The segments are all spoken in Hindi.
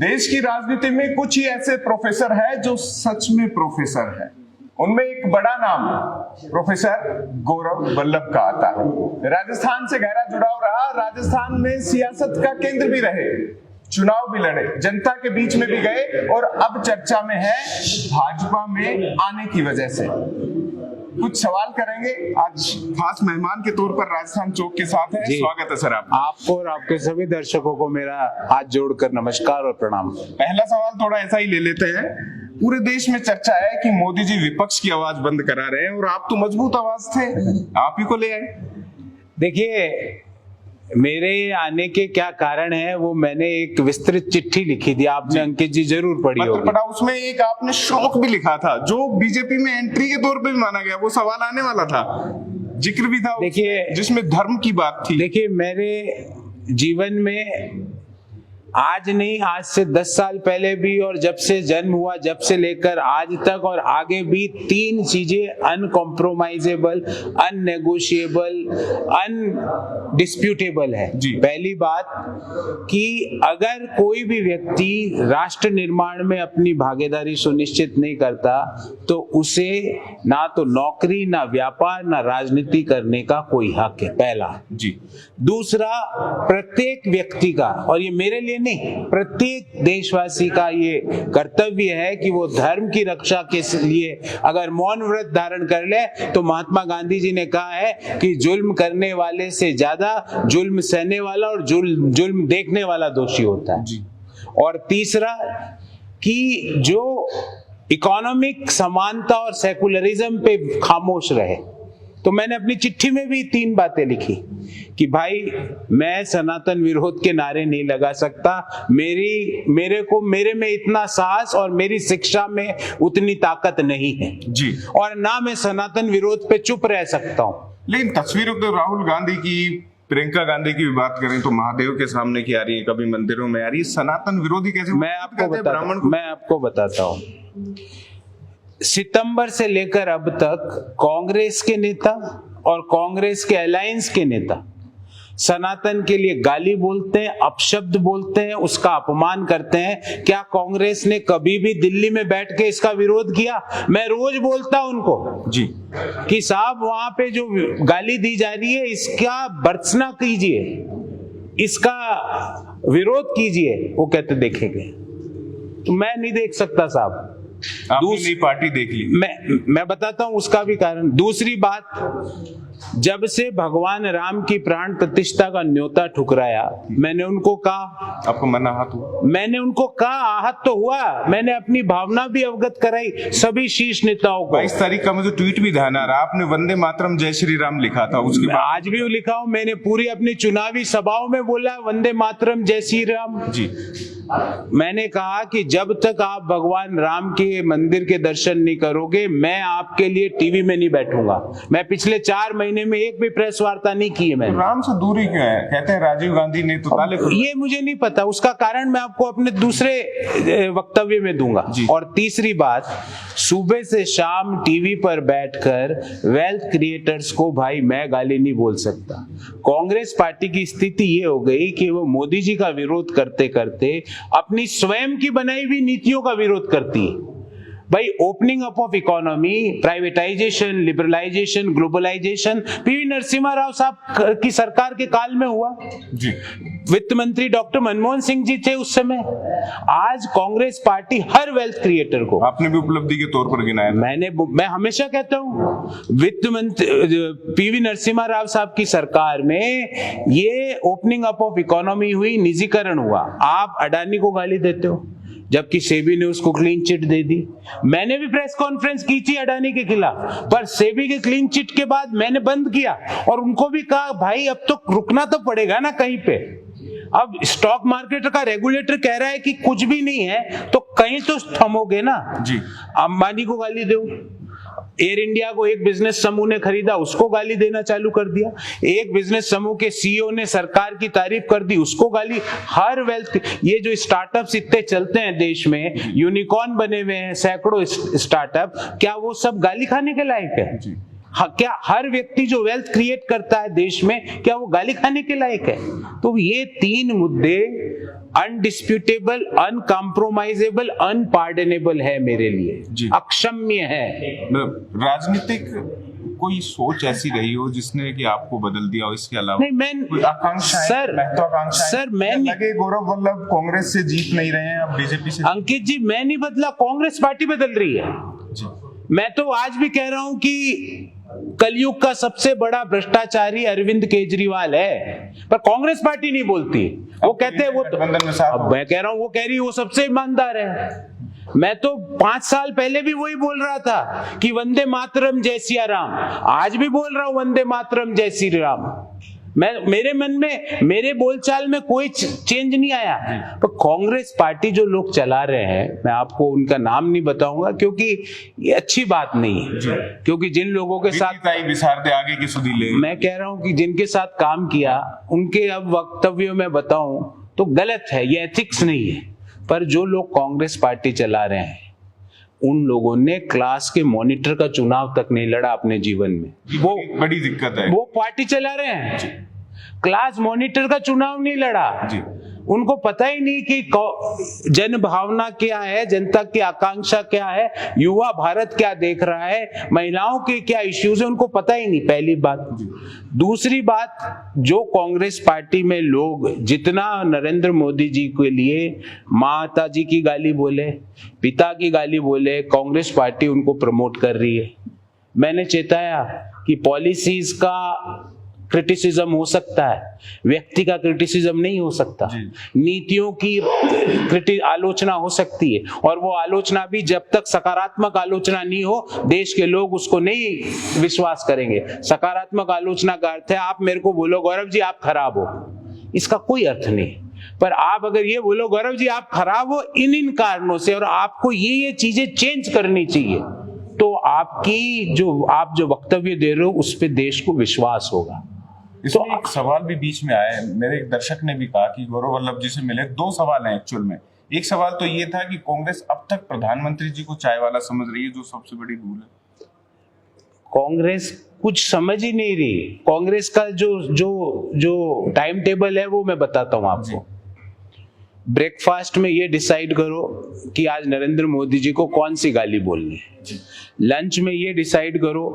देश की राजनीति में कुछ ही ऐसे प्रोफेसर हैं जो सच में प्रोफेसर हैं। उनमें एक बड़ा नाम प्रोफेसर गौरव वल्लभ का आता है। राजस्थान से गहरा जुड़ाव रहा, राजस्थान में सियासत का केंद्र भी रहे, चुनाव भी लड़े, जनता के बीच में भी गए और अब चर्चा में है भाजपा में आने की वजह से। कुछ सवाल करेंगे। आज खास मेहमान के तौर पर राजस्थान चौक के साथ है। स्वागत है सर आपको और आपके सभी दर्शकों को मेरा हाथ जोड़कर नमस्कार और प्रणाम। पहला सवाल थोड़ा ऐसा ही ले लेते हैं। पूरे देश में चर्चा है कि मोदी जी विपक्ष की आवाज बंद करा रहे हैं और आप तो मजबूत आवाज थे, आप ही को ले आए। देखिए, मेरे आने के क्या कारण है वो मैंने एक विस्तृत चिट्ठी लिखी थी, आपने अंकित जी जरूर पढ़ी होगी। पढ़ा, उसमें एक आपने शौक भी लिखा था जो बीजेपी में एंट्री के तौर पे भी माना गया, वो सवाल आने वाला था, जिक्र भी था। देखिए, जिसमें धर्म की बात थी। देखिए, मेरे जीवन में आज नहीं, आज से 10 साल पहले भी और जब से जन्म हुआ, जब से लेकर आज तक और आगे भी 3 चीजें अनकॉम्प्रोमाइजेबल, अननेगोशिएबल, अनडिस्प्यूटेबल है। पहली बात कि अगर कोई भी व्यक्ति राष्ट्र निर्माण में अपनी भागीदारी सुनिश्चित नहीं करता तो उसे ना तो नौकरी, ना व्यापार, ना राजनीति करने का कोई हक है, पहला। दूसरा, प्रत्येक व्यक्ति का, और ये मेरे लिए नहीं, प्रत्येक देशवासी का ये कर्तव्य है कि वो धर्म की रक्षा के लिए अगर मौन व्रत धारण कर ले तो महात्मा गांधी जी ने कहा है कि जुल्म करने वाले से ज्यादा जुल्म सहने वाला और जुल्म देखने वाला दोषी होता है। और तीसरा कि जो इकोनॉमिक समानता और सेकुलरिज्म पे खामोश रहे। तो मैंने अपनी चिट्ठी में भी 3 बातें लिखी कि भाई, मैं सनातन विरोध के नारे नहीं लगा सकता, मेरे में इतना साहस और मेरी शिक्षा में उतनी ताकत नहीं है जी, और ना मैं सनातन विरोध पे चुप रह सकता हूँ। लेकिन तस्वीरों तो राहुल गांधी की, प्रियंका गांधी की भी बात करें तो महादेव के सामने की आ रही है, कभी मंदिरों में आ रही है। सनातन विरोधी कैसे? मैं आपको बताता हूँ। सितंबर से लेकर अब तक कांग्रेस के नेता और कांग्रेस के अलायंस के नेता सनातन के लिए गाली बोलते हैं, अपशब्द बोलते हैं, उसका अपमान करते हैं। क्या कांग्रेस ने कभी भी दिल्ली में बैठ के इसका विरोध किया? मैं रोज बोलता उनको जी कि साहब, वहां पे जो गाली दी जा रही है इसका भर्त्सना कीजिए, इसका विरोध कीजिए। वो कहते देखेंगे। तो मैं नहीं देख सकता साहब। दूसरी पार्टी देख ली। मैं बताता हूं उसका भी कारण। दूसरी बात, जब से भगवान राम की प्राण प्रतिष्ठा का न्योता ठुकराया, मैंने उनको कहा, आपको मन आहत हुआ? मैंने उनको कहा, आहत तो हुआ, मैंने अपनी भावना भी अवगत कराई सभी शीर्ष नेताओं को। 22 तारीख का मुझे ट्वीट भी ध्यान आ रहा, आपने वंदे मातरम जय श्री राम लिखा था। उसके आज भी लिखा हूं, मैंने पूरी अपनी चुनावी सभाओं में बोला वंदे मातरम जय श्री राम जी। मैंने कहा कि जब तक आप भगवान राम के मंदिर के दर्शन नहीं करोगे, मैं आपके लिए टीवी में नहीं बैठूंगा। मैं पिछले 4 महीने में एक भी प्रेस वार्ता नहीं की है मैंने। राम से दूरी क्यों है? कहते हैं राजीव गांधी ने तो ताले खोले। ये मुझे नहीं पता, उसका कारण मैं आपको अपने दूसरे वक्तव्य में दूंगा। और तीसरी बात, सुबह से शाम टीवी पर बैठकर वेल्थ क्रिएटर्स को भाई मैं गाली नहीं बोल सकता। कांग्रेस पार्टी की स्थिति ये हो गई कि वो मोदी जी का विरोध करते करते अपनी स्वयं की बनाई हुई नीतियों का विरोध करती है। भाई, opening up of economy, privatisation, liberalisation, globalisation PV Narasimha Rao साहब की सरकार के काल में हुआ जी। वित्त मंत्री डॉक्टर मनमोहन सिंह जी थे उस समय। आज कांग्रेस पार्टी हर वेल्थ क्रिएटर को, आपने भी उपलब्धि के तौर पर गिनाया। मैं हमेशा कहता हूं, वित्त मंत्री पीवी नरसिम्हा राव साहब की सरकार में ये ओपनिंग अप ऑफ इकोनॉमी हुई, निजीकरण हुआ। आप अडानी को गाली देते हो जबकि सेबी ने उसको क्लीन चिट दे दी। मैंने भी प्रेस कॉन्फ्रेंस की थी अडानी के खिलाफ, पर सेबी के क्लीन चिट के बाद मैंने बंद किया और उनको भी कहा भाई अब तो रुकना तो पड़ेगा ना कहीं पे। अब स्टॉक मार्केट का रेगुलेटर कह रहा है कि कुछ भी नहीं है तो कहीं तो थमोगे ना जी। अंबानी को गाली दो, एयर इंडिया को एक बिजनेस समूह ने खरीदा, उसको गाली देना चालू कर दिया। एक बिजनेस समूह के सीईओ ने सरकार की तारीफ कर दी, उसको गाली। हर वेल्थ, ये जो स्टार्टअप्स इतने चलते हैं देश में, यूनिकॉर्न बने हुए हैं सैकड़ों स्टार्टअप, क्या वो सब गाली खाने के लायक है? क्या हर व्यक्ति जो वेल्थ क्रिएट करता है देश में, क्या वो गाली खाने के लायक है? तो ये 3 मुद्दे अनडिस्प्यूटेबल, अनकॉम्प्रोमाइजेबल, अनपार्डनेबल है मेरे लिए, जी। अक्षम्य है। राजनीतिक कोई सोच ऐसी रही हो जिसने कि आपको बदल दिया हो, इसके अलावा नहीं, मैं कोई आकांक्षाएं, सर महत्वाकांक्षाएं? सर मैं लगे गौरव वल्लभ कांग्रेस से जीत नहीं रहे हैं, अब बीजेपी से। अंकित जी, मैं नहीं बदला, कांग्रेस पार्टी बदल रही है। जी। मैं तो आज भी कह रहा हूं कि कलयुग का सबसे बड़ा भ्रष्टाचारी अरविंद केजरीवाल है, पर कांग्रेस पार्टी नहीं बोलती। वो कहते हैं वो तो, गठबंधन में साथ अब हो। मैं कह रहा हूं, वो कह रही है वो सबसे ईमानदार है। मैं तो 5 साल पहले भी वही बोल रहा था कि वंदे मातरम जय सिया राम, आज भी बोल रहा हूं वंदे मातरम जय श्री राम। मेरे मन में, मेरे बोलचाल में कोई चेंज नहीं आया। पर कांग्रेस पार्टी जो लोग चला रहे हैं, मैं आपको उनका नाम नहीं बताऊंगा क्योंकि ये अच्छी बात नहीं है, क्योंकि जिन लोगों के साथ आगे की सुधी ले, मैं कह रहा हूं कि जिनके साथ काम किया उनके अब वक्तव्यों में बताऊं तो गलत है, ये एथिक्स नहीं है। पर जो लोग कांग्रेस पार्टी चला रहे हैं, उन लोगों ने क्लास के मॉनिटर का चुनाव तक नहीं लड़ा अपने जीवन में। वो बड़ी दिक्कत है। वो पार्टी चला रहे हैं, क्लास मॉनिटर का चुनाव नहीं लड़ा जी। उनको पता ही नहीं कि जन भावना क्या है, जनता की आकांक्षा क्या है, युवा भारत क्या देख रहा है, महिलाओं के क्या इश्यूज है, उनको पता ही नहीं, पहली बात। दूसरी बात, जो कांग्रेस पार्टी में लोग जितना नरेंद्र मोदी जी के लिए माता जी की गाली बोले, पिता की गाली बोले, कांग्रेस पार्टी उनको प्रमोट कर रही है। मैंने चेताया कि पॉलिसीज का क्रिटिसिज्म हो सकता है, व्यक्ति का क्रिटिसिज्म नहीं हो सकता। नीतियों की आलोचना हो सकती है, और वो आलोचना भी जब तक सकारात्मक आलोचना नहीं हो, देश के लोग उसको नहीं विश्वास करेंगे। सकारात्मक आलोचना का अर्थ है आप मेरे को बोलो गौरव जी आप खराब हो, इसका कोई अर्थ नहीं। पर आप अगर ये बोलो गौरव जी आप खराब हो इन कारणों से, और आपको ये चीजें चेंज करनी चाहिए, तो आपकी आप जो वक्तव्य दे रहे हो उस पे देश को विश्वास होगा। इसमें एक सवाल भी बीच में आया है, मेरे एक दर्शक ने भी कहा कि गौरव वल्लभ जी से मिले। 2 सवाल हैं एक्चुअल में। एक सवाल तो ये था कि कांग्रेस अब तक प्रधानमंत्री जी को चाय वाला समझ रही है, जो सबसे बड़ी भूल है। कांग्रेस कुछ समझ ही नहीं रही। कांग्रेस का जो टाइम टेबल है वो मैं बताता हूं आपको। ब्रेकफास्ट में ये डिसाइड करो कि आज नरेंद्र मोदी जी को कौन सी गाली बोलनी है। लंच में ये डिसाइड करो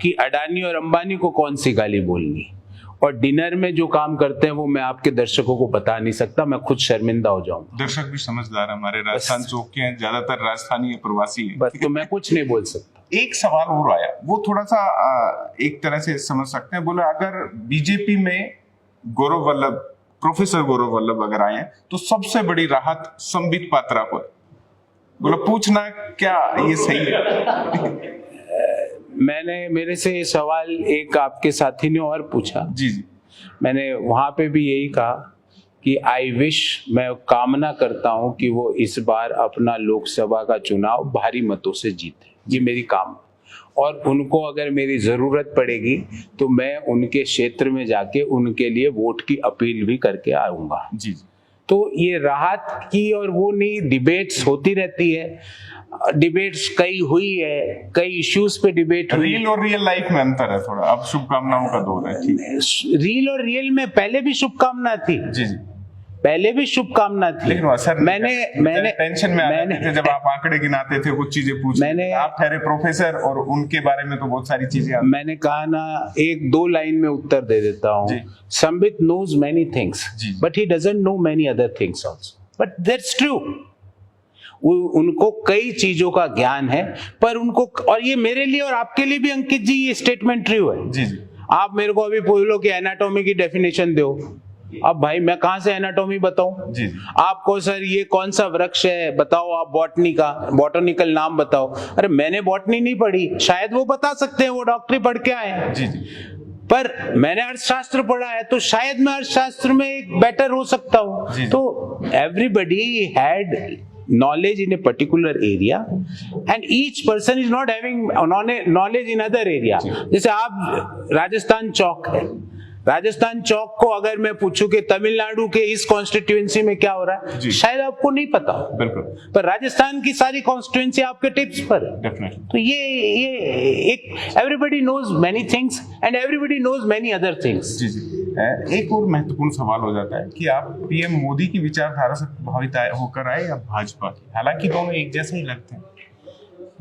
कि अडानी और अंबानी को कौन सी गाली बोलनी है। और डिनर में जो काम करते हैं वो मैं आपके दर्शकों को बता नहीं सकता, मैं खुद शर्मिंदा हो जाऊं। दर्शक भी समझदार हमारे राजस्थान चौक के हैं, ज्यादातर राजस्थानी प्रवासी हैं, बस तो मैं कुछ नहीं बोल सकता। एक सवाल और आया, वो थोड़ा सा एक तरह से समझ सकते हैं। बोला अगर बीजेपी में गौरव वल्लभ, प्रोफेसर गौरव वल्लभ अगर आए हैं तो सबसे बड़ी राहत संबित पात्रा को। बोला पूछना क्या ये सही है? मेरे से ये सवाल एक आपके साथी ने और पूछा। जी जी। मैंने वहां पे भी यही कहा कि आई विश, मैं कामना करता हूं कि वो इस बार अपना लोकसभा का चुनाव भारी मतों से जीते, ये मेरी कामना। और उनको अगर मेरी जरूरत पड़ेगी तो मैं उनके क्षेत्र में जाके उनके लिए वोट की अपील भी करके आऊंगा। जी। तो ये राहत की और वो नहीं, डिबेट्स होती रहती है, डिबेट्स कई हुई है, कई इश्यूज पे डिबेट हुई। रील और रियल लाइफ में अंतर है थोड़ा, अब शुभकामनाओं का दौर है। ठीक। रील और रियल में पहले भी शुभकामना थी। जी जी। पहले भी शुभकामना थी, लेकिन असर मैंने टेंशन में आते थे जब आप आंकड़े गिनाते थे, कुछ चीजें पूछते, आप ठहरे प्रोफेसर और उनके बारे में तो बहुत सारी चीजें मैंने कहा ना, 1-2 लाइन में उत्तर दे देता हूँ। Sambit knows many things but he doesn't know many other things also, but that's true. उनको कई चीजों का ज्ञान है, पर उनको, और ये मेरे लिए और आपके लिए भी अंकित जी ये स्टेटमेंट ट्रू है। जी जी। आप मेरे को अभी बोलो कि एनाटॉमी की डेफिनेशन दो, अब भाई मैं कहां से एनाटॉमी बताऊं? जी। आपको सर ये कौन सा वृक्ष है बताओ, आप बॉटनी का बॉटनिकल नाम बताओ। अरे मैंने बॉटनी नहीं पढ़ी, शायद वो बता सकते हैं, वो डॉक्टरी पढ़ के आए हैं। जी जी। पर मैंने अर्थशास्त्र पढ़ा है तो शायद मैं अर्थशास्त्र में एक बेटर हो सकता हूं। तो everybody had knowledge in a particular area and each person is not having knowledge in other area। जैसे आप राजस्थान चौक है, राजस्थान चौक को अगर मैं पूछूं कि तमिलनाडु के इस कॉन्स्टिट्यूएंसी में क्या हो रहा है, शायद आपको नहीं पता, बिल्कुल, पर राजस्थान की सारी कॉन्स्टिट्यूएंसी आपके टिप्स पर है। डेफिनेटली। तो ये एक everybody knows many things and everybody knows many other things. जी जी। एक और महत्वपूर्ण सवाल हो जाता है कि आप पीएम मोदी की विचारधारा से प्रभावित होकर आए या भाजपा की, हालांकि दोनों एक जैसे ही लगते हैं।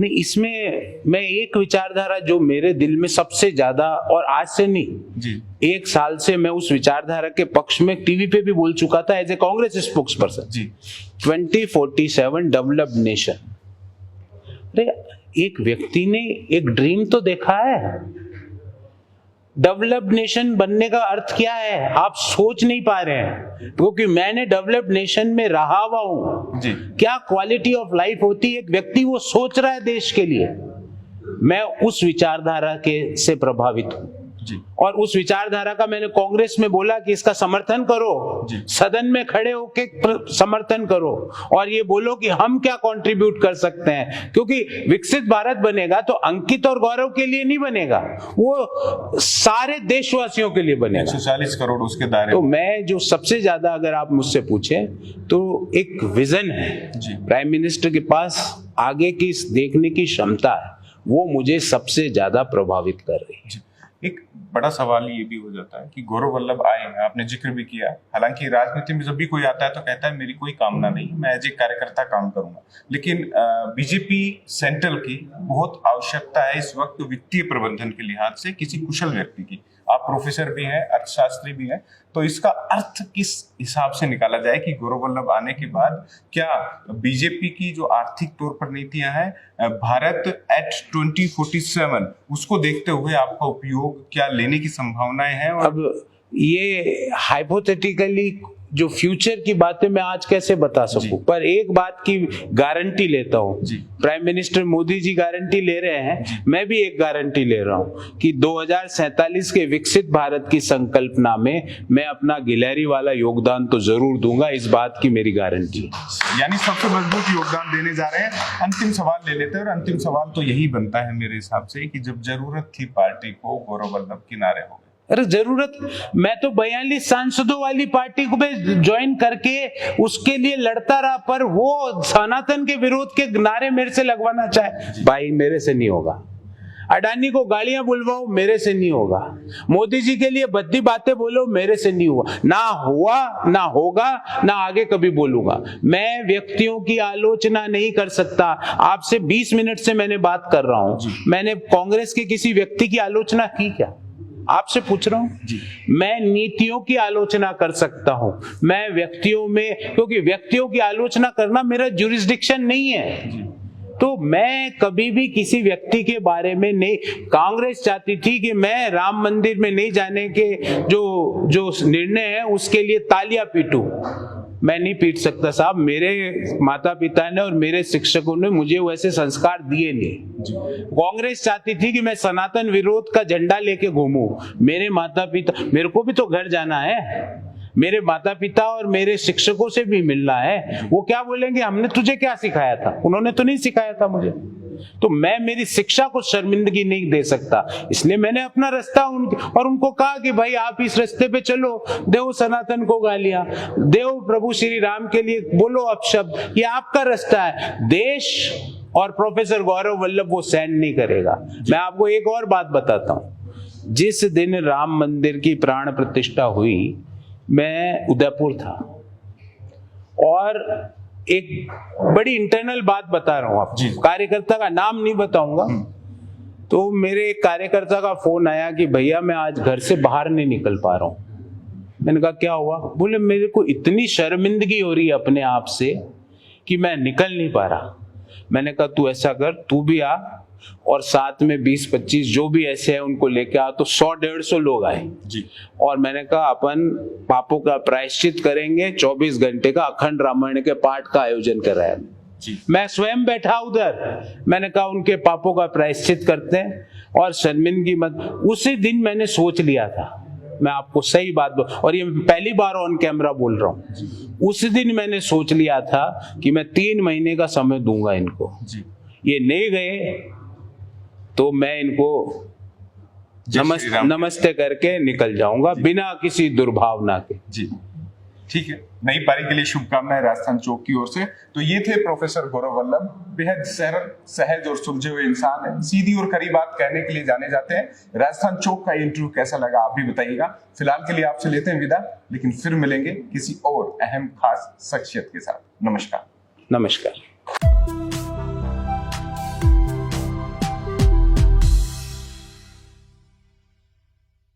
नहीं, इसमें मैं एक विचारधारा जो मेरे दिल में सबसे ज्यादा, और आज से नहीं जी 1 साल से मैं उस विचारधारा के पक्ष में टीवी पे भी बोल चुका था as a Congress spokesperson, जी 2047 डेवलप्ड नेशन। अरे एक व्यक्ति ने एक ड्रीम तो देखा है। डेवलप्ड नेशन बनने का अर्थ क्या है आप सोच नहीं पा रहे हैं, क्योंकि मैंने डेवलप्ड नेशन में रहा हुआ हूं। जी क्या क्वालिटी ऑफ लाइफ होती है, एक व्यक्ति वो सोच रहा है देश के लिए। मैं उस विचारधारा के से प्रभावित हूं जी और उस विचारधारा का मैंने कांग्रेस में बोला कि इसका समर्थन करो, जी। सदन में खड़े होके समर्थन करो और ये बोलो कि हम क्या कंट्रीब्यूट कर सकते हैं, क्योंकि विकसित भारत बनेगा तो अंकित और गौरव के लिए नहीं बनेगा, वो सारे देशवासियों के लिए बनेगा। 140 करोड़ उसके दायरे तो में। मैं जो सबसे ज्यादा अगर आप मुझसे पूछें तो एक विजन है जी। प्राइम मिनिस्टर के पास, आगे की देखने की क्षमता है, वो मुझे सबसे ज्यादा प्रभावित कर रही है। एक बड़ा सवाल ये भी हो जाता है कि गौरव वल्लभ आए हैं, आपने जिक्र भी किया, हालांकि राजनीति में जब भी कोई आता है तो कहता है मेरी कोई कामना नहीं, मैं एज ए कार्यकर्ता काम करूंगा, लेकिन बीजेपी सेंट्रल की बहुत आवश्यकता है इस वक्त वित्तीय प्रबंधन के लिहाज से किसी कुशल व्यक्ति की। आप प्रोफेसर भी हैं, अर्थशास्त्री भी हैं, तो इसका अर्थ किस हिसाब से निकाला जाए कि गौरव वल्लभ आने के बाद क्या बीजेपी की जो आर्थिक तौर पर नीतियां हैं, भारत एट 2047, उसको देखते हुए आपका उपयोग क्या लेने की संभावनाएं हैं? और अब ये हाइपोथेटिकली जो फ्यूचर की बातें मैं आज कैसे बता सकूं, पर एक बात की गारंटी लेता हूं, जी। Prime minister Modi ji guarantee ले रहे हैं, मैं भी एक गारंटी ले रहा हूं कि 2047 के विकसित भारत की संकल्पना में मैं अपना गिलहरी वाला योगदान तो जरूर दूंगा, इस बात की मेरी गारंटी है। यानी सबसे मजबूत योगदान देने जा रहे हैं। अंतिम सवाल ले लेते हैं, और अंतिम सवाल तो यही बनता है मेरे हिसाब से कि जब जरूरत थी पार्टी को, गौरव वल्लभ किनारे हो गए। अरे जरूरत, मैं तो 42 सांसदों वाली पार्टी को में ज्वाइन करके उसके लिए लड़ता रहा, पर वो सनातन के विरोध के नारे मेरे से लगवाना चाहे, भाई मेरे से नहीं होगा। अडानी को गालियां बुलवाओ, मेरे से नहीं होगा। मोदी जी के लिए भद्दी बातें बोलो, मेरे से नहीं हुआ, ना हुआ, ना होगा, ना आगे कभी बोलूंगा। मैं व्यक्तियों की आलोचना नहीं कर सकता। आपसे 20 मिनट से मैंने बात कर रहा हूं, मैंने कांग्रेस के किसी व्यक्ति की आलोचना की क्या? आपसे पूछ रहा हूं। मैं नीतियों की आलोचना कर सकता हूं, मैं व्यक्तियों में, क्योंकि व्यक्तियों की आलोचना करना मेरा जुरिस्डिक्शन नहीं है। तो मैं कभी भी किसी व्यक्ति के बारे में नहीं। कांग्रेस चाहती थी कि मैं राम मंदिर में नहीं जाने के जो निर्णय है उसके लिए तालियां पीटूं, मैं नहीं पीट सकता साहब। मेरे माता पिता ने और मेरे शिक्षकों ने मुझे वैसे संस्कार दिए नहीं। कांग्रेस चाहती थी कि मैं सनातन विरोध का झंडा लेके घूमूं। मेरे माता पिता, मेरे को भी तो घर जाना है, मेरे माता पिता और मेरे शिक्षकों से भी मिलना है। वो क्या बोलेंगे, हमने तुझे क्या सिखाया था? उन्होंने तो नहीं सिखाया था मुझे। तो मैं मेरी शिक्षा को शर्मिंदगी नहीं दे सकता, इसलिए मैंने अपना रास्ता और उनको कहा कि भाई आप इस रास्ते पे चलो, देव सनातन को गालियां, देव प्रभु श्री राम के लिए बोलो अपशब्द, ये आपका रास्ता है। देश और प्रोफेसर गौरव वल्लभ वो सहन नहीं करेगा। मैं आपको एक और बात बताता हूं, जिस दिन राम मंदिर की प्राण प्रतिष्ठा हुई, मैं उदयपुर था और एक बड़ी इंटरनल बात बता रहा हूं आपको, कार्यकर्ता का नाम नहीं बताऊंगा। तो मेरे एक कार्यकर्ता का फोन आया कि भैया मैं आज घर से बाहर नहीं निकल पा रहा हूं। मैंने कहा क्या हुआ? बोले मेरे को इतनी शर्मिंदगी हो रही है अपने आप से कि मैं निकल नहीं पा रहा। मैंने कहा तू ऐसा कर, तू भी आ और साथ में 20-25 जो भी ऐसे हैं उनको लेके आ। तो 100-150 लोग आए जी। और मैंने कहा अपन पापों का प्रायश्चित करेंगे, 24 घंटे का अखंड रामायण के पाठ का आयोजन कराया। मैं स्वयं बैठा उधर, मैंने कहा उनके पापों का प्रायश्चित करते हैं और शर्मिंदगी मत। उसी दिन मैंने सोच लिया था, मैं आपको सही बात बोल, और ये पहली बार ऑन कैमरा बोल रहा हूं, उस दिन मैंने सोच लिया था कि मैं 3 महीने का समय दूंगा इनको। ये नहीं गए तो मैं इनको नमस्ते करके निकल जाऊंगा बिना किसी दुर्भावना के। जी। ठीक है, नई पारी के लिए शुभकामनाएं राजस्थान चौक की ओर से। तो ये थे प्रोफेसर गौरव वल्लभ, बेहद सरल, सहज और सुलझे हुए इंसान है, सीधी और खरी बात कहने के लिए जाने जाते हैं। राजस्थान चौक का इंटरव्यू कैसा लगा आप भी बताइएगा। फिलहाल के लिए आपसे लेते हैं विदा, लेकिन फिर मिलेंगे किसी और अहम खास शख्सियत के साथ। नमस्कार। नमस्कार।